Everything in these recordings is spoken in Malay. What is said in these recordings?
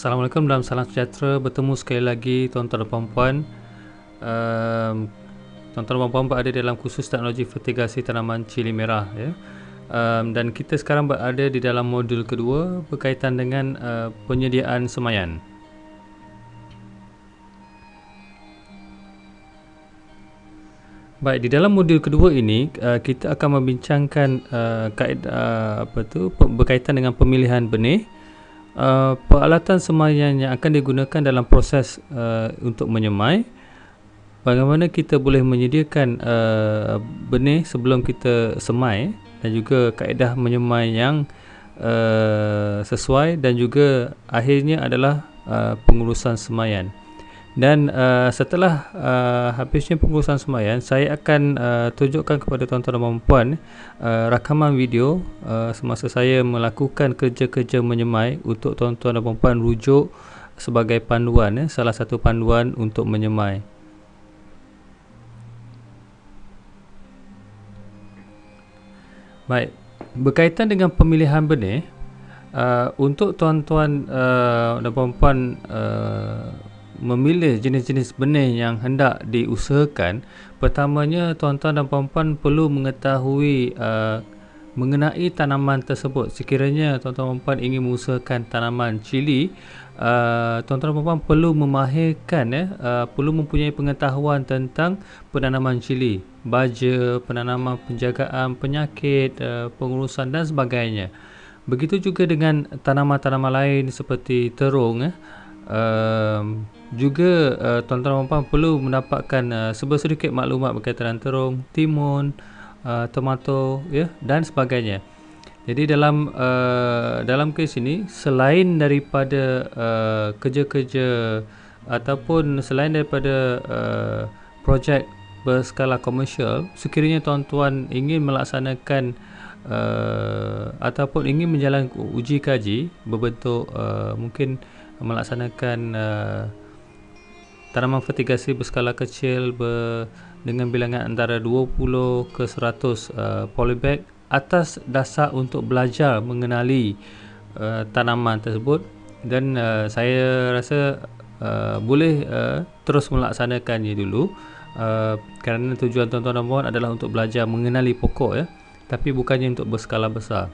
Assalamualaikum dan salam sejahtera. Bertemu sekali lagi tuan-tuan dan puan-puan. Tuan-tuan dan puan-puan berada dalam kursus teknologi fertigasi tanaman cili merah, ya. Dan kita sekarang berada di dalam modul kedua berkaitan dengan penyediaan semaian. Baik, di dalam modul kedua ini kita akan membincangkan berkaitan dengan pemilihan benih, peralatan semaian yang akan digunakan dalam proses untuk menyemai, bagaimana kita boleh menyediakan benih sebelum kita semai, dan juga kaedah menyemai yang sesuai, dan juga akhirnya adalah pengurusan semaian. Dan setelah habisnya pengurusan semaian, saya akan tunjukkan kepada tuan-tuan dan puan rakaman video semasa saya melakukan kerja-kerja menyemai untuk tuan-tuan dan puan rujuk sebagai panduan, salah satu panduan untuk menyemai. Baik, berkaitan dengan pemilihan benih, untuk tuan-tuan dan puan-puan memilih jenis-jenis benih yang hendak diusahakan, pertamanya tuan-tuan dan puan-puan perlu mengetahui mengenai tanaman tersebut. Sekiranya tuan-tuan dan puan-puan ingin mengusahakan tanaman cili, tuan-tuan dan puan-puan perlu memahirkan, perlu mempunyai pengetahuan tentang penanaman cili, baja, penanaman, penjagaan penyakit, pengurusan dan sebagainya. Begitu juga dengan tanaman-tanaman lain seperti terung. Juga tuan-tuan dan puan perlu mendapatkan sedikit maklumat berkaitan dengan terung, timun, tomato, dan sebagainya. Jadi dalam kes ini, selain daripada kerja-kerja ataupun selain daripada projek berskala komersial, sekiranya tuan-tuan ingin melaksanakan ataupun ingin menjalankan uji kaji berbentuk mungkin melaksanakan tanaman fertigasi berskala kecil dengan bilangan antara 20 ke 100 polybag atas dasar untuk belajar mengenali tanaman tersebut, dan saya rasa boleh terus melaksanakannya dulu, kerana tujuan tuan-tuan dan puan adalah untuk belajar mengenali pokok, tapi bukannya untuk berskala besar.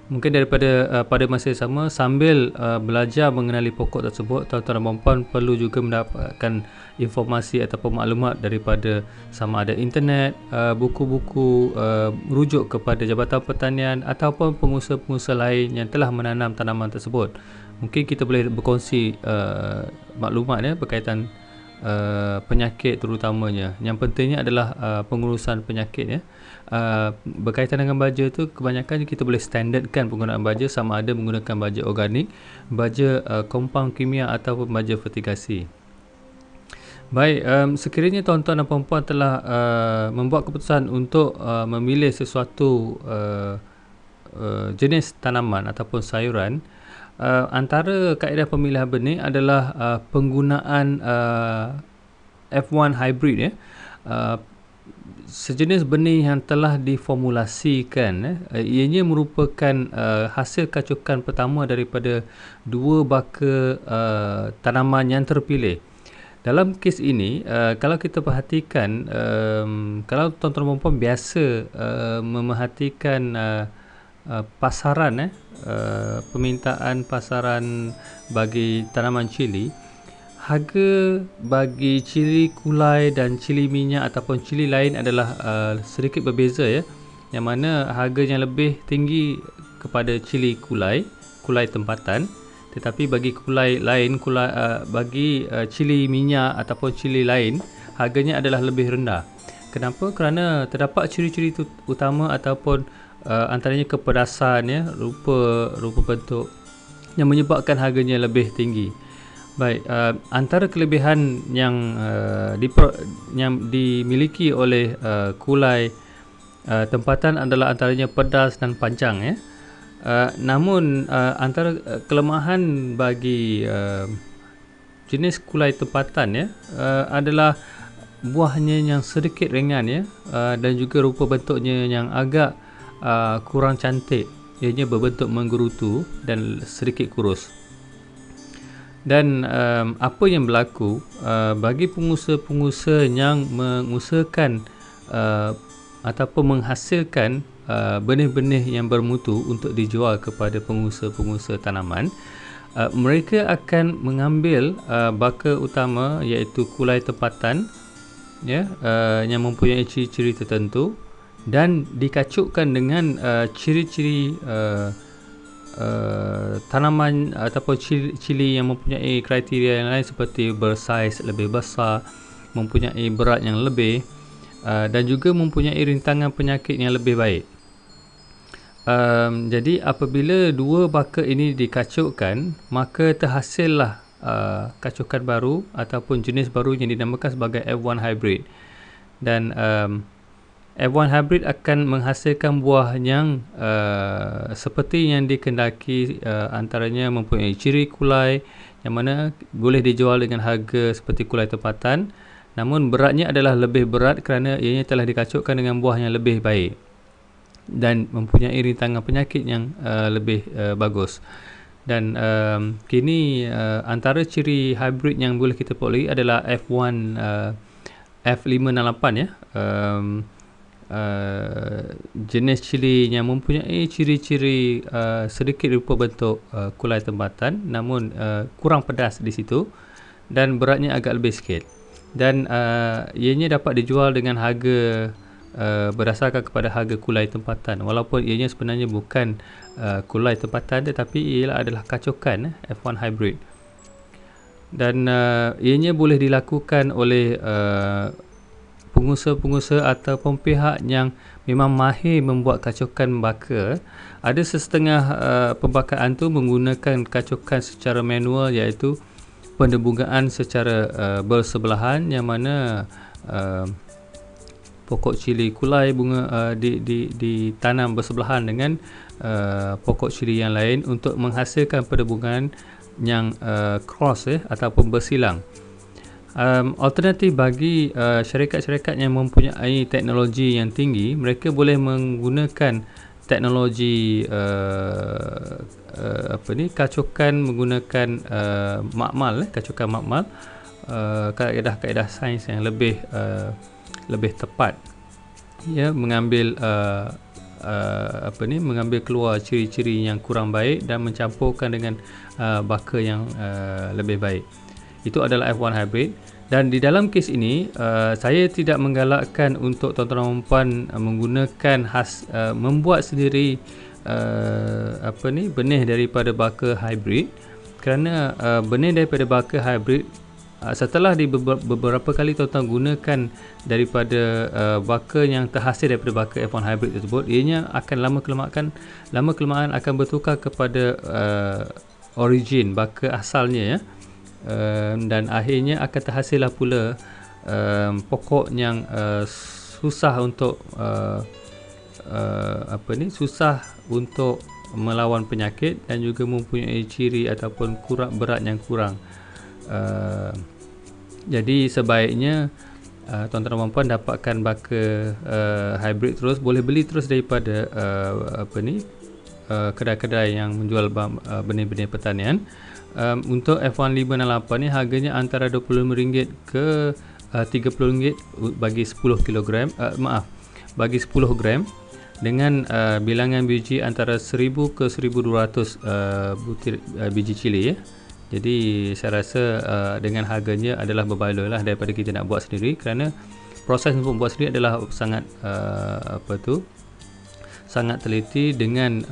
Mungkin pada masa yang sama, sambil belajar mengenali pokok tersebut, tuan-tuan dan puan perlu juga mendapatkan informasi ataupun maklumat daripada sama ada internet, buku-buku merujuk kepada Jabatan Pertanian ataupun pengusaha-pengusaha lain yang telah menanam tanaman tersebut. Mungkin kita boleh berkongsi maklumat berkaitan penyakit terutamanya. Yang pentingnya adalah pengurusan penyakit. Berkaitan dengan baja tu, kebanyakan kita boleh standardkan penggunaan baja, sama ada menggunakan baja organik, baja kompaun kimia ataupun baja fertigasi. Baik, sekiranya tuan-tuan dan puan-puan telah membuat keputusan untuk memilih sesuatu jenis tanaman ataupun sayuran, antara kaedah pemilihan benih adalah penggunaan F1 hybrid, sejenis benih yang telah diformulasikan. Ianya merupakan hasil kacukan pertama daripada dua baka tanaman yang terpilih. Dalam kes ini, kalau kita perhatikan, kalau tuan-tuan dan puan biasa memerhatikan pasaran, permintaan pasaran bagi tanaman cili, harga bagi cili kulai dan cili minyak ataupun cili lain adalah sedikit berbeza, yang mana harganya lebih tinggi kepada cili kulai tempatan, tetapi bagi bagi cili minyak ataupun cili lain, harganya adalah lebih rendah. Kenapa? Kerana terdapat ciri-ciri utama ataupun antaranya kepedasan, rupa bentuk yang menyebabkan harganya lebih tinggi. Baik, antara kelebihan yang dimiliki oleh kulai tempatan adalah antaranya pedas dan panjang, namun antara kelemahan bagi jenis kulai tempatan adalah buahnya yang sedikit ringan, dan juga rupa bentuknya yang agak kurang cantik, ianya berbentuk menggerutu dan sedikit kurus. Dan apa yang berlaku bagi pengusaha-pengusaha yang mengusahakan ataupun menghasilkan benih-benih yang bermutu untuk dijual kepada pengusaha-pengusaha tanaman, mereka akan mengambil baka utama iaitu kulai tempatan, ya, yang mempunyai ciri-ciri tertentu dan dikacukkan dengan ciri-ciri tanaman ataupun cili yang mempunyai kriteria yang lain seperti bersaiz lebih besar, mempunyai berat yang lebih, dan juga mempunyai rintangan penyakit yang lebih baik. Jadi apabila dua baka ini dikacukkan, maka terhasillah kacukan baru ataupun jenis baru yang dinamakan sebagai F1 hybrid. Dan F1 hybrid akan menghasilkan buah yang seperti yang dikendaki, antaranya mempunyai ciri kulai yang mana boleh dijual dengan harga seperti kulai tempatan, namun beratnya adalah lebih berat kerana ianya telah dikacukkan dengan buah yang lebih baik dan mempunyai rintangan penyakit yang lebih bagus. Dan kini antara ciri hybrid yang boleh kita peroleh adalah F1 F568, ya. Jenis cili yang mempunyai ciri-ciri sedikit rupa bentuk kulai tempatan, namun kurang pedas di situ dan beratnya agak lebih sikit. Dan ianya dapat dijual dengan harga berdasarkan kepada harga kulai tempatan, walaupun ianya sebenarnya bukan kulai tempatan tetapi ia adalah kacukan F1 hybrid. Dan ianya boleh dilakukan oleh pengusaha-pengusaha ataupun pihak yang memang mahir membuat kacukan baka. Ada sesetengah pembakaan tu menggunakan kacukan secara manual, iaitu pendebungaan secara bersebelahan, yang mana pokok cili kulai bunga ditanam bersebelahan dengan pokok cili yang lain untuk menghasilkan pendebungaan yang cross, ataupun bersilang. Alternatif bagi syarikat-syarikat yang mempunyai teknologi yang tinggi, mereka boleh menggunakan teknologi kacukan menggunakan makmal, kacukan makmal, kaedah-kaedah sains yang lebih tepat, ya, mengambil mengambil keluar ciri-ciri yang kurang baik dan mencampurkan dengan baka yang lebih baik. Itu adalah F1 hybrid. Dan di dalam kes ini saya tidak menggalakkan untuk tuan-tuan dan puan menggunakan membuat sendiri benih daripada baka hybrid, kerana benih daripada baka hybrid setelah beberapa kali tuan-tuan gunakan daripada baka yang terhasil daripada baka F1 hybrid tersebut, ianya akan lama kelamaan akan bertukar kepada origin baka asalnya, ya. Dan akhirnya akan terhasillah pula pokok yang susah untuk susah untuk melawan penyakit dan juga mempunyai ciri ataupun berat yang kurang. Jadi sebaiknya tuan-tuan dan puan dapatkan baka hybrid terus, boleh beli terus daripada kedai-kedai yang menjual benih-benih pertanian. Untuk F1 568 ni harganya antara RM25 ke RM30 bagi 10 kilogram, bagi 10 gram, dengan bilangan biji antara 1000 ke 1200 butir biji cili, ya. Jadi saya rasa dengan harganya adalah berbaloi lah daripada kita nak buat sendiri, kerana proses untuk buat sendiri adalah sangat sangat teliti, dengan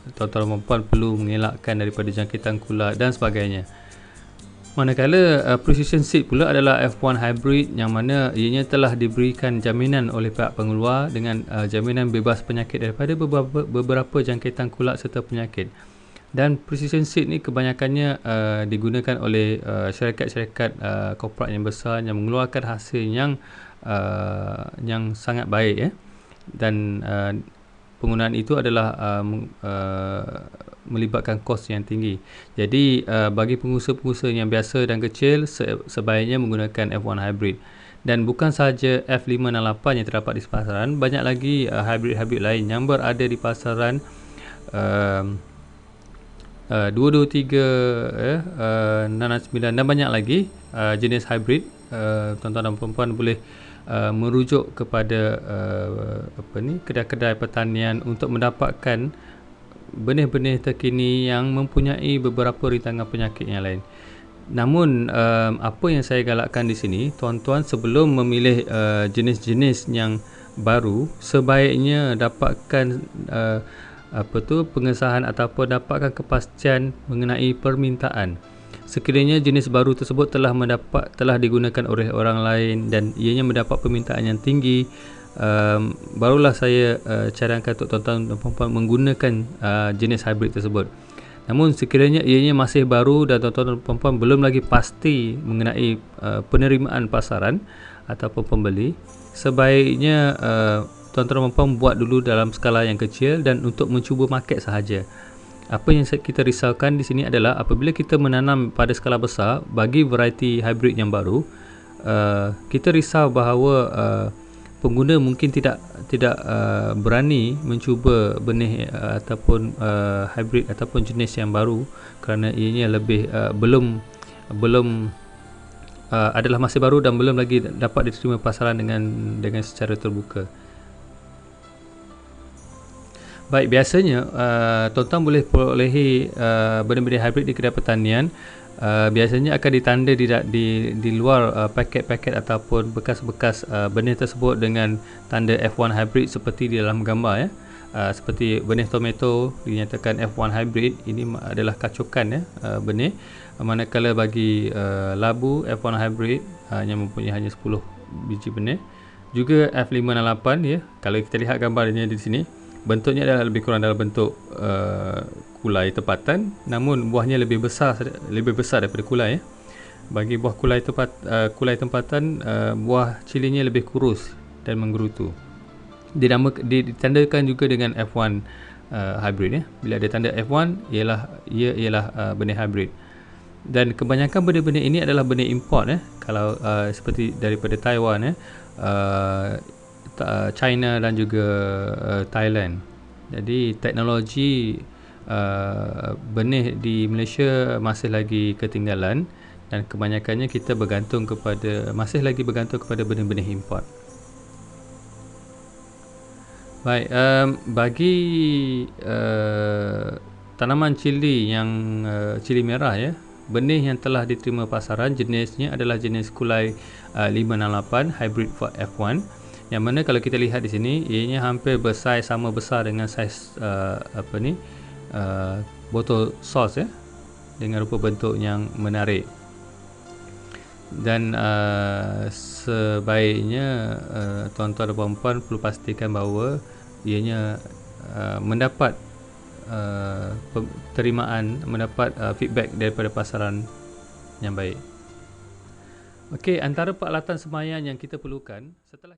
tuan-tuan dan puan perlu mengelakkan daripada jangkitan kulat dan sebagainya. Manakala precision seed pula adalah F1 hybrid, yang mana ianya telah diberikan jaminan oleh pihak pengeluar dengan jaminan bebas penyakit daripada beberapa jangkitan kulat serta penyakit. Dan precision seed ni kebanyakannya digunakan oleh syarikat-syarikat korporat yang besar yang mengeluarkan hasil yang sangat baik, ya. Dan penggunaan itu adalah melibatkan kos yang tinggi. Jadi bagi pengusaha-pengusaha yang biasa dan kecil, sebaiknya menggunakan F1 hybrid. Dan bukan sahaja F568 yang terdapat di pasaran, banyak lagi hybrid-hybrid lain yang berada di pasaran 223 669 dan banyak lagi jenis hybrid. Tuan-tuan dan puan-puan boleh merujuk kepada kedai-kedai pertanian untuk mendapatkan benih-benih terkini yang mempunyai beberapa rintangan penyakit yang lain. Namun apa yang saya galakkan di sini, tuan-tuan sebelum memilih jenis-jenis yang baru, sebaiknya dapatkan pengesahan ataupun dapatkan kepastian mengenai permintaan. Sekiranya jenis baru tersebut telah digunakan oleh orang lain dan ianya mendapat permintaan yang tinggi, barulah saya cadangkan untuk tuan-tuan dan puan-puan menggunakan jenis hybrid tersebut. Namun sekiranya ianya masih baru dan tuan-tuan dan puan-puan belum lagi pasti mengenai penerimaan pasaran ataupun pembeli, sebaiknya tuan-tuan dan puan-puan buat dulu dalam skala yang kecil dan untuk mencuba market sahaja. Apa yang kita risaukan di sini adalah apabila kita menanam pada skala besar bagi variety hybrid yang baru, kita risau bahawa pengguna mungkin tidak berani mencuba benih ataupun hybrid ataupun jenis yang baru kerana ianya lebih belum adalah masih baru dan belum lagi dapat diterima pasaran dengan secara terbuka. Baik, biasanya tuan-tuan boleh perolehi benih-benih hybrid di kedai pertanian. Biasanya akan ditanda di luar paket-paket ataupun bekas-bekas benih tersebut dengan tanda F1 hybrid seperti di dalam gambar ya. Seperti benih tomato dinyatakan F1 hybrid, ini adalah kacukan ya benih. Manakala bagi labu F1 hybrid yang mempunyai hanya 10 biji benih. Juga F568 ya. Kalau kita lihat gambarnya di sini, bentuknya adalah lebih kurang dalam bentuk kulai tempatan, namun buahnya lebih besar daripada kulai ya. Bagi buah kulai tempatan, buah cilinya lebih kurus dan menggerutu. Ditandakan juga dengan F1 hybrid ya. Bila ada tanda F1 ia ialah benih hybrid. Dan kebanyakan benih-benih ini adalah benih import ya. Kalau seperti daripada Taiwan ya, China dan juga Thailand. Jadi teknologi benih di Malaysia masih lagi ketinggalan dan kebanyakannya kita masih lagi bergantung kepada benih-benih import. Baik, bagi tanaman cili yang cili merah ya, benih yang telah diterima pasaran jenisnya adalah jenis kulai 568 hybrid F1. Yang mana kalau kita lihat di sini, ianya hampir sama besar dengan saiz botol sos ya, dengan rupa bentuk yang menarik. Dan sebaiknya tuan-tuan dan puan-puan perlu pastikan bahawa ianya mendapat mendapat feedback daripada pasaran yang baik. Okey, antara peralatan semaian yang kita perlukan setelah